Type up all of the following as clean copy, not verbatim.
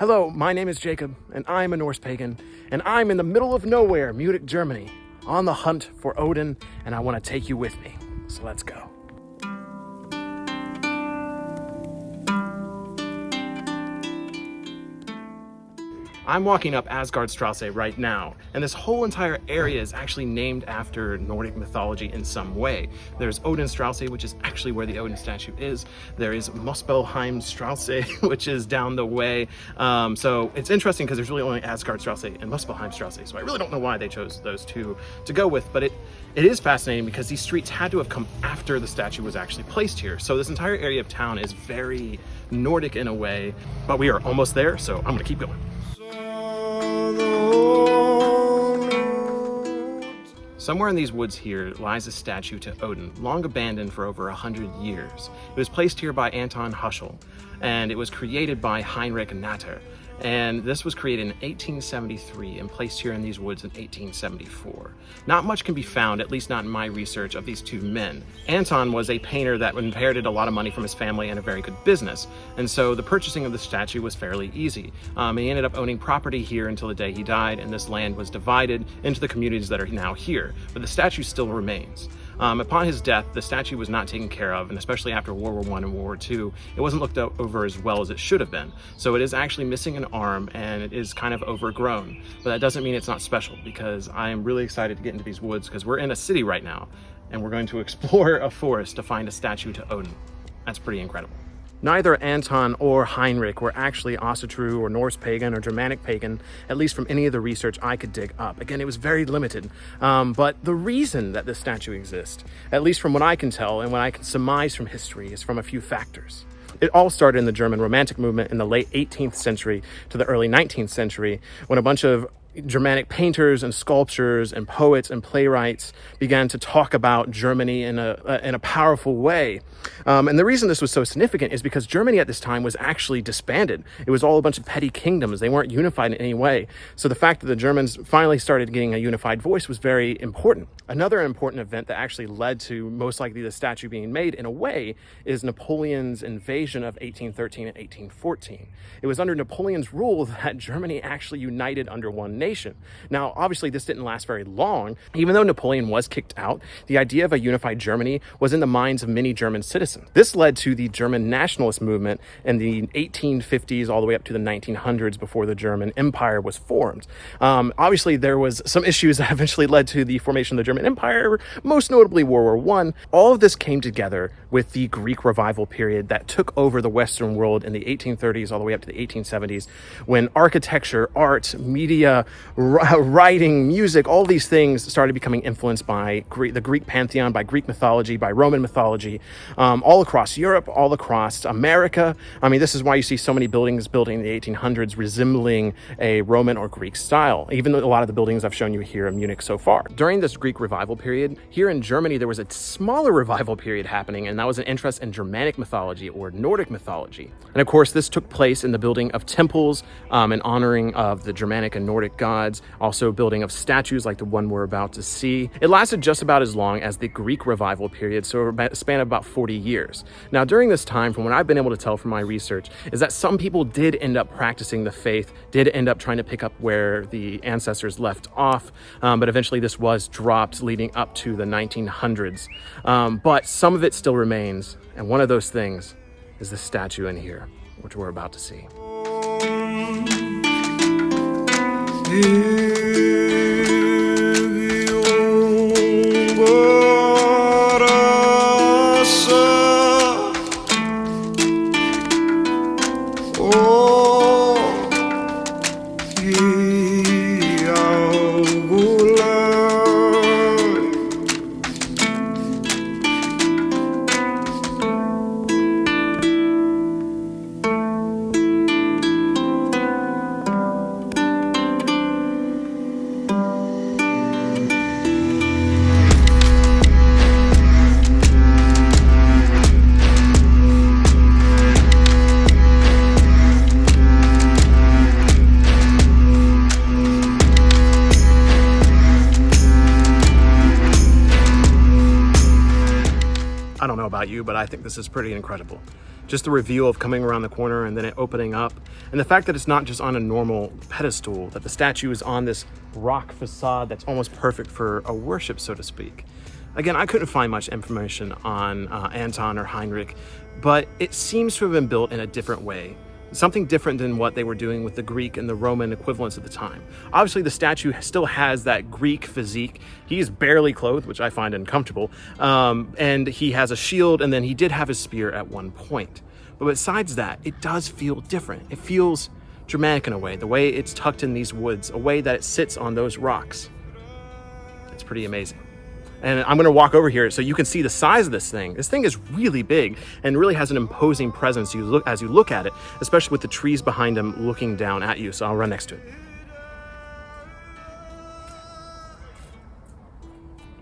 Hello, my name is Jacob, and I'm a Norse Pagan, and I'm in the middle of nowhere, Munich, Germany, on the hunt for Odin, and I want to take you with me. So let's go. I'm walking up Asgardstrasse right now, and this whole entire area is actually named after Nordic mythology in some way. There's Odinstrasse, which is actually where the Odin statue is. There is Muspelheimstrasse, which is down the way. So it's interesting because there's really only Asgardstrasse and Muspelheimstrasse, so I really don't know why they chose those two to go with, but it is fascinating because these streets had to have come after the statue was actually placed here. So this entire area of town is very Nordic in a way, but we are almost there, so I'm gonna keep going. Somewhere in these woods here lies a statue to Odin, long abandoned for over 100 years. It was placed here by Anton Huschel, and it was created by Heinrich Natter. And this was created in 1873 and placed here in these woods in 1874. Not much can be found, at least not in my research, of these two men. Anton was a painter that inherited a lot of money from his family and a very good business, and so the purchasing of the statue was fairly easy. He ended up owning property here until the day he died, and this land was divided into the communities that are now here, but the statue still remains. Upon his death, the statue was not taken care of, and especially after World War I and World War II, it wasn't looked over as well as it should have been. So it is actually missing an arm, and it is kind of overgrown. But that doesn't mean it's not special, because I am really excited to get into these woods, because we're in a city right now, and we're going to explore a forest to find a statue to Odin. That's pretty incredible. Neither Anton or Heinrich were actually Asatru or Norse Pagan or Germanic Pagan, at least from any of the research I could dig up. Again, it was very limited. But the reason that this statue exists, at least from what I can tell and what I can surmise from history, is from a few factors. It all started in the German Romantic movement in the late 18th century to the early 19th century, when a bunch of Germanic painters and sculptors and poets and playwrights began to talk about Germany in a powerful way. And the reason this was so significant is because Germany at this time was actually disbanded. It was all a bunch of petty kingdoms. They weren't unified in any way. So the fact that the Germans finally started getting a unified voice was very important. Another important event that actually led to most likely the statue being made in a way is Napoleon's invasion of 1813 and 1814. It was under Napoleon's rule that Germany actually united under one nation. Now, obviously, this didn't last very long. Even though Napoleon was kicked out, the idea of a unified Germany was in the minds of many German citizens. This led to the German nationalist movement in the 1850s all the way up to the 1900s before the German Empire was formed. Obviously, there was some issues that eventually led to the formation of the German Empire, most notably World War I. All of this came together with the Greek revival period that took over the Western world in the 1830s all the way up to the 1870s, when architecture, art, media, writing, music, all these things started becoming influenced by the Greek pantheon, by Greek mythology, by Roman mythology, all across Europe, all across America. I mean, this is why you see so many buildings built in the 1800s resembling a Roman or Greek style, even though a lot of the buildings I've shown you here in Munich so far. During this Greek revival period, here in Germany, there was a smaller revival period happening, and that was an interest in Germanic mythology or Nordic mythology. And of course, this took place in the building of temples in honoring of the Germanic and Nordic gods, also building of statues like the one we're about to see. It lasted just about as long as the Greek revival period, so a span of about 40 years. Now, during this time, from what I've been able to tell from my research, is that some people did end up practicing the faith, did end up trying to pick up where the ancestors left off, but eventually this was dropped leading up to the 1900s. But some of it still remains, and one of those things is this statue in here, which we're about to see. about you, but I think this is pretty incredible. Just the reveal of coming around the corner and then it opening up, and the fact that it's not just on a normal pedestal, that the statue is on this rock facade that's almost perfect for a worship, so to speak. Again, I couldn't find much information on Anton or Heinrich, but it seems to have been built in a different way. Something different than what they were doing with the Greek and the Roman equivalents at the time. Obviously, the statue still has that Greek physique. He is barely clothed, which I find uncomfortable, and he has a shield, and then he did have his spear at one point. But besides that, it does feel different. It feels Germanic in a way, the way it's tucked in these woods, a way that it sits on those rocks. It's pretty amazing. And I'm going to walk over here so you can see the size of this thing. This thing is really big and really has an imposing presence as you look at it, especially with the trees behind him looking down at you. So I'll run next to it.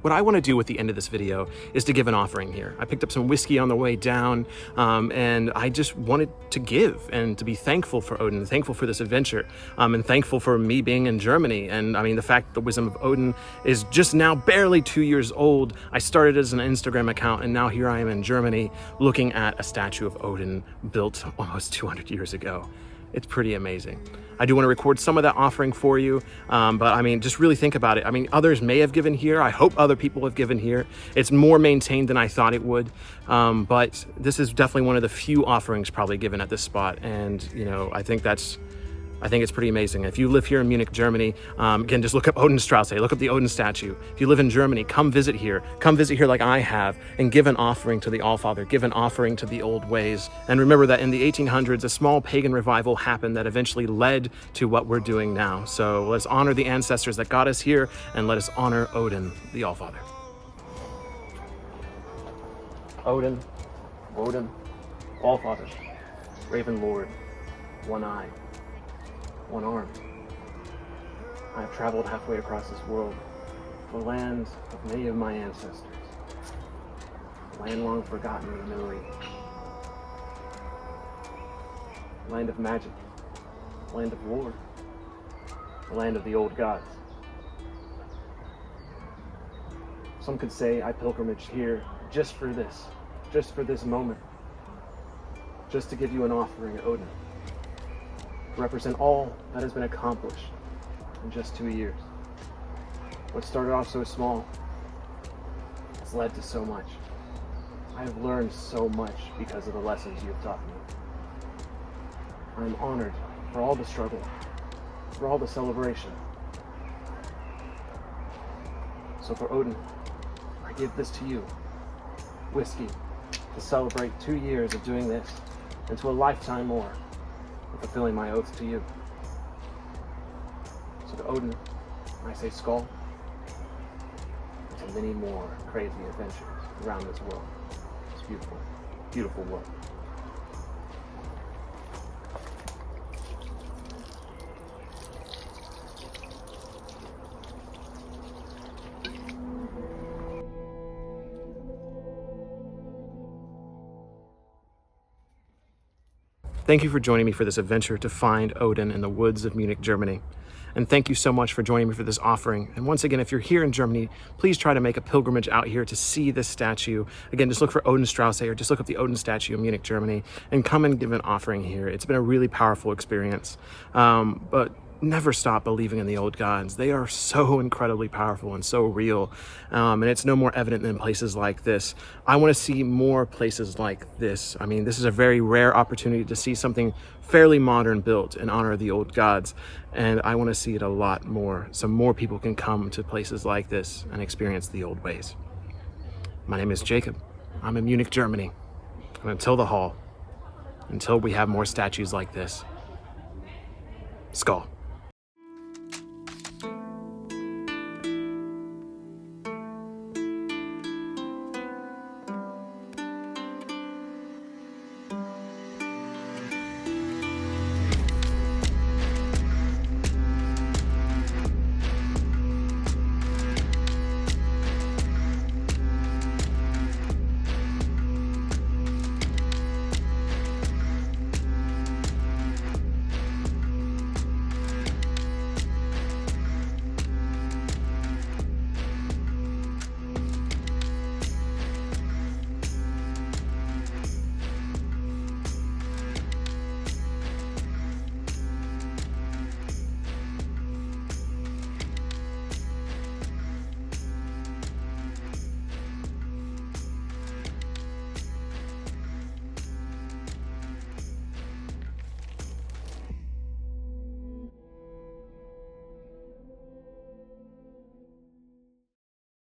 What I want to do at the end of this video is to give an offering here. I picked up some whiskey on the way down, and I just wanted to give and to be thankful for Odin, thankful for this adventure, and thankful for me being in Germany. And I mean, the fact that the Wisdom of Odin is just now barely 2 years old. I started as an Instagram account, and now here I am in Germany looking at a statue of Odin built almost 200 years ago. It's pretty amazing. I do want to record some of that offering for you, but I mean, just really think about it. I mean, others may have given here. I hope other people have given here. It's more maintained than I thought it would, but this is definitely one of the few offerings probably given at this spot, and you know, I think it's pretty amazing. If you live here in Munich, Germany, again, just look up Odinstrasse, look up the Odin statue. If you live in Germany, come visit here like I have, and give an offering to the Allfather, give an offering to the old ways. And remember that in the 1800s, a small pagan revival happened that eventually led to what we're doing now. So let's honor the ancestors that got us here, and let us honor Odin, the Allfather. Odin, Allfather, Raven Lord, one eye, one arm. I have traveled halfway across this world, the lands of many of my ancestors, a land long forgotten in memory, a land of magic, a land of war, a land of the old gods. Some could say I pilgrimaged here just for this moment, just to give you an offering, Odin. Represent all that has been accomplished in just 2 years. What started off so small has led to so much. I have learned so much because of the lessons you have taught me. I am honored for all the struggle, for all the celebration. So for Odin, I give this to you, whiskey, to celebrate 2 years of doing this, and to a lifetime more, fulfilling my oath to you. So to Odin, I say skull, and to many more crazy adventures around this world. This beautiful, beautiful world. Thank you for joining me for this adventure to find Odin in the woods of Munich, Germany. And thank you so much for joining me for this offering. And once again, if you're here in Germany, please try to make a pilgrimage out here to see this statue. Again, just look for Odinstrasse or just look up the Odin statue in Munich, Germany, and come and give an offering here. It's been a really powerful experience. But never stop believing in the old gods. They are so incredibly powerful and so real, and it's no more evident than places like this. I want to see more places like this. I mean, this is a very rare opportunity to see something fairly modern built in honor of the old gods, and I want to see it a lot more, so more people can come to places like this and experience the old ways. My name is Jacob. I'm in Munich, Germany, and until the hall, until we have more statues like this, Skull.